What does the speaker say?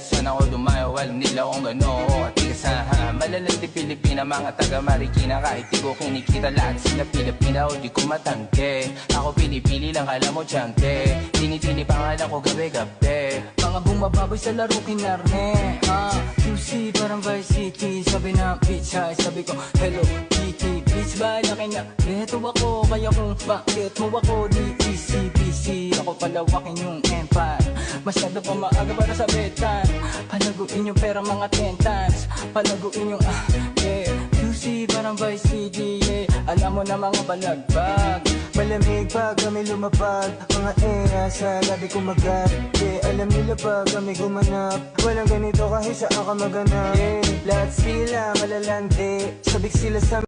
saan ako dumayo, alam nila kung gano'n ako katigas ha. Malalandi Pilipina, mga taga Marikina, kahit di ko kinikita lahat sila Pilipina o di ko matangke. Ako pili-pili lang, kala mo tiyangke, tinitili pangalan ko gabi-gabi. Mga bumababoy sa laro kinarne, QC parang Vice City. Sabi na bitch hi, sabi ko hello Kitty. Bitch ba na kanya, beto ako. Kaya kung bakit mo ako di easy busy. Ako palawakin yung empire, masyado pa maaga para sa betan. Palaguin yung pera mga 10 times, palaguin yung yeah. QC parang Vice City, yeah. Alam mo na mga balagbag, Malamig pag kami lumapag, mga sa labi kumagat. Alam nila pag kami gumanap, walang ganito kahit saan ka maganap. Lahat sila malalandi, sabik sila sa